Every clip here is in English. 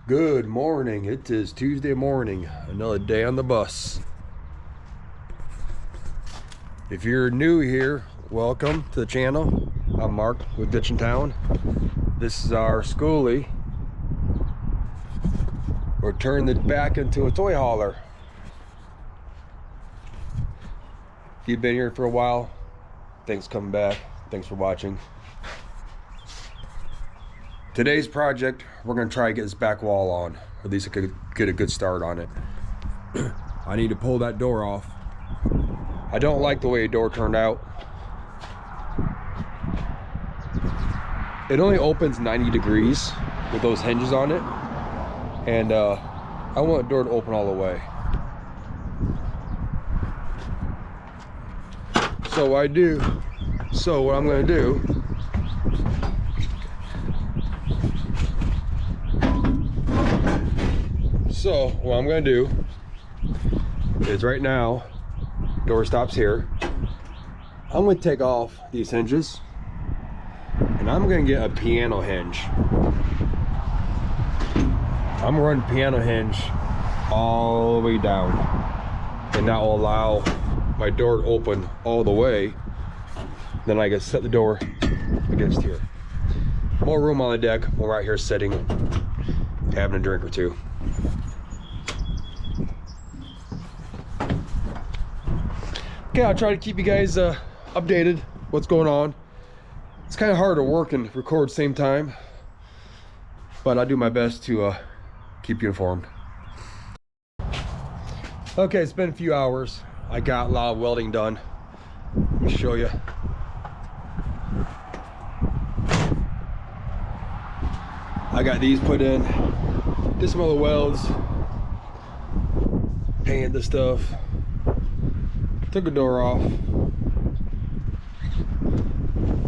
Good morning. It is Tuesday morning, another day on the bus. If you're new here, welcome to the channel. I'm Mark with Ditch in Town. This is our schoolie. We're turning it back into a toy hauler. If you've been here for a while, thanks for coming back. Thanks for watching. Today's project, we're gonna try to get this back wall on, or at least get a good start on it. I need to pull that door off. I don't like the way the door turned out. It only opens 90 degrees with those hinges on it. And I want the door to open all the way. So what I'm gonna do, is right now, door stops here. I'm gonna take off these hinges and I'm gonna get a piano hinge. I'm gonna run piano hinge all the way down, and that will allow my door to open all the way. Then I can set the door against here. More room on the deck when we're out here sitting, having a drink or two. Okay, I'll try to keep you guys updated what's going on. It's kind of hard to work and record at the same time, but I'll do my best to keep you informed. Okay, it's been a few hours. I got a lot of welding done. Let me show you. I got these put in, did some other welds, painted the stuff, took a door off.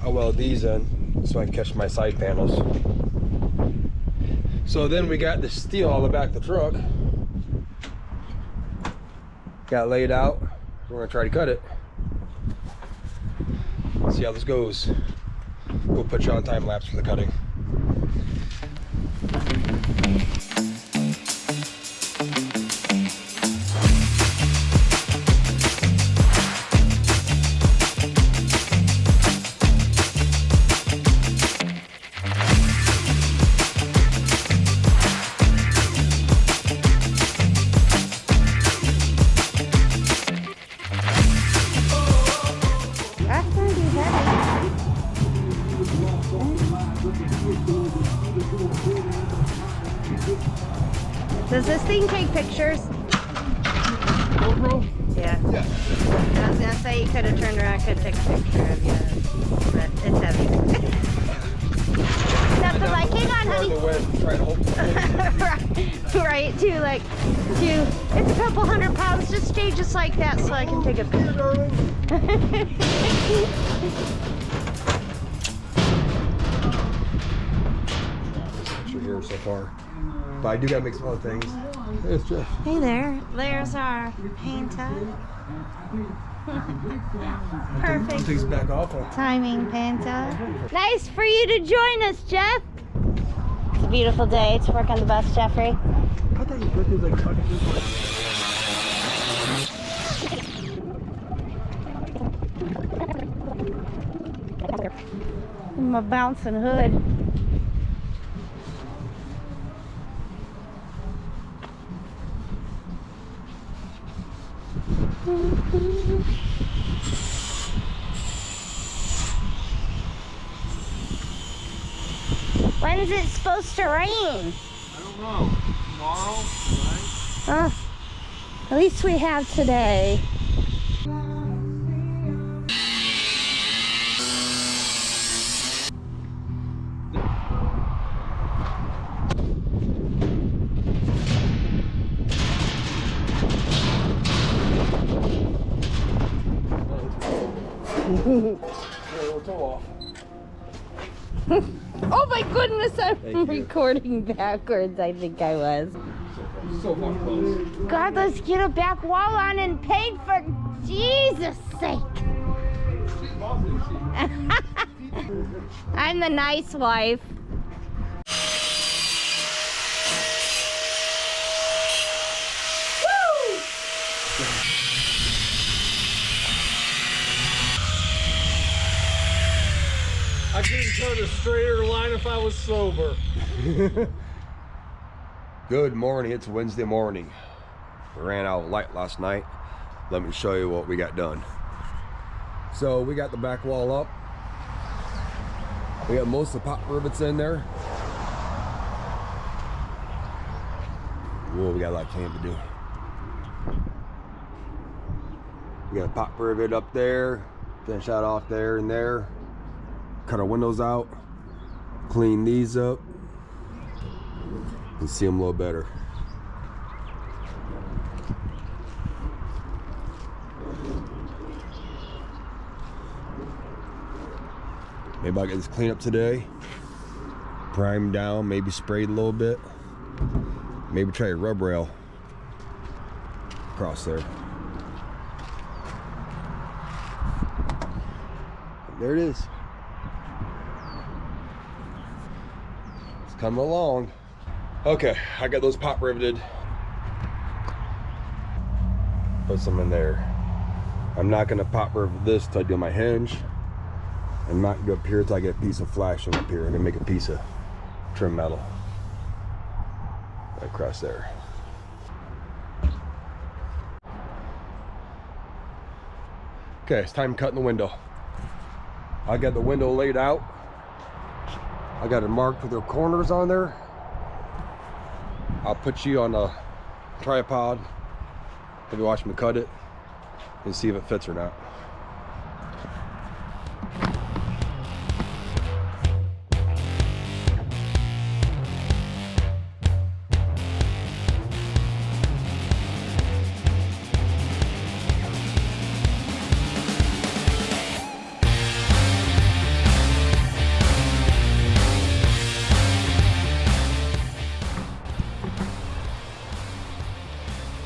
I weld these in so I can catch my side panels. So then we got the steel on the back of the truck. Got laid out. We're gonna try to cut it. See how this goes. We'll put you on time lapse for the cutting. Does this thing take pictures? GoPro? Yeah. I was gonna say you could have turned around, could take a picture of you, but it's heavy. That's the like, hang on, honey. Right, too, like, it's a couple hundred pounds, just stay just like that so I can take a picture. Here so far, but I do gotta make some other things. It's just Hey there, there's our painter. Perfect takes it back off. timing, painter. Nice for you to join us, Jeff. It's a beautiful day to work on the bus, Jeffrey. I thought you put this like tucked this way. My bouncing hood. When's it supposed to rain? I don't know. Tomorrow, right? At least we have today. Oh my goodness, I'm recording backwards. I think I was. So fun close. God, let's get a back wall on and paint for Jesus' sake. I'm the nice wife. a straighter line if I was sober. Good morning, it's Wednesday morning. We ran out of light last night. Let me show you what we got done. So we got the back wall up. We got most of the pop rivets in there. Whoa, we got a lot of cleaning to do. We got a pop rivet up there. Finish that off there and there. Cut our windows out. Clean these up. And see them a little better. Maybe I'll get this cleaned up today. Prime down, maybe sprayed a little bit. Maybe try a rub rail across there. There it is. It's coming along. Okay, I got those pop riveted. Put some in there. I'm not gonna pop rivet this till I do my hinge. I'm not gonna go up here until I get a piece of flashing up here. I'm gonna make a piece of trim metal right across there. Okay, it's time cutting the window. I got the window laid out. I got it marked with their corners on there. I'll put you on a tripod. Maybe watch me cut it and see if it fits or not.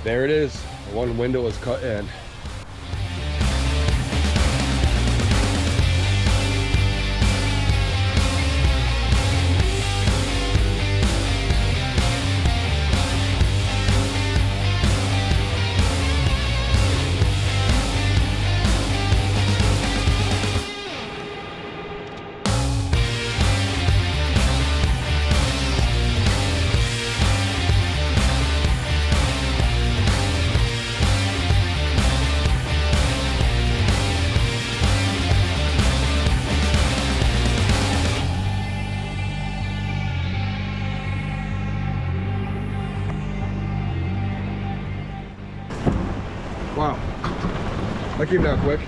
There it is. One window is cut in. Wow, that came down quick.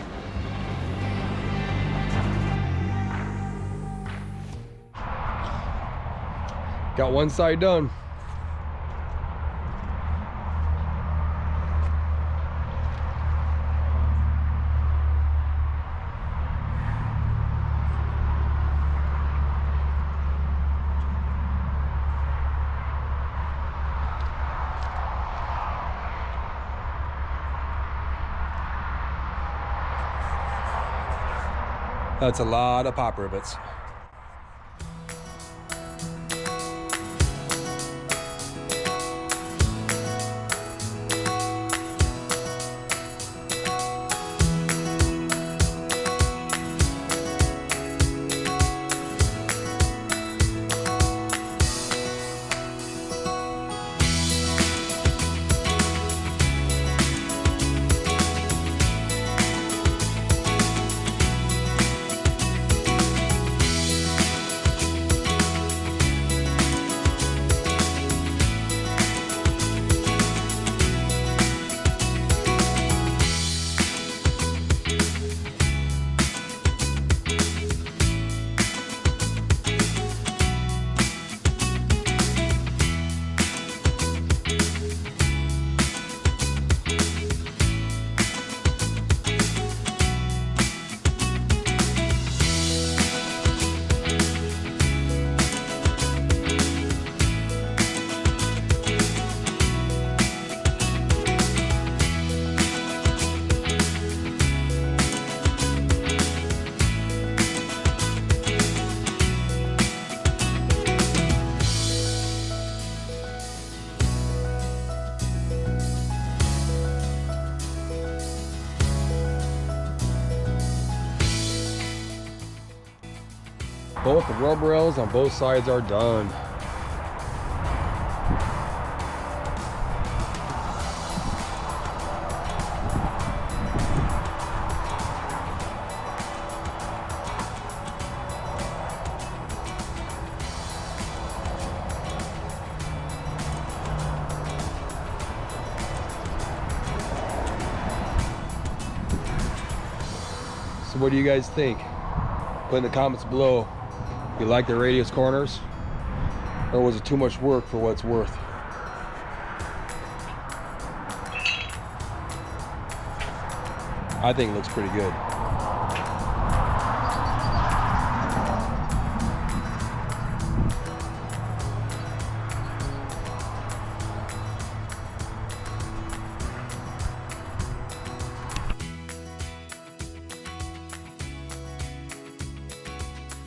Got one side done. That's a lot of pop rivets. Both the rub rails on both sides are done. So what do you guys think? Put in the comments below. You like the radius corners? Or was it too much work for what it's worth? I think it looks pretty good.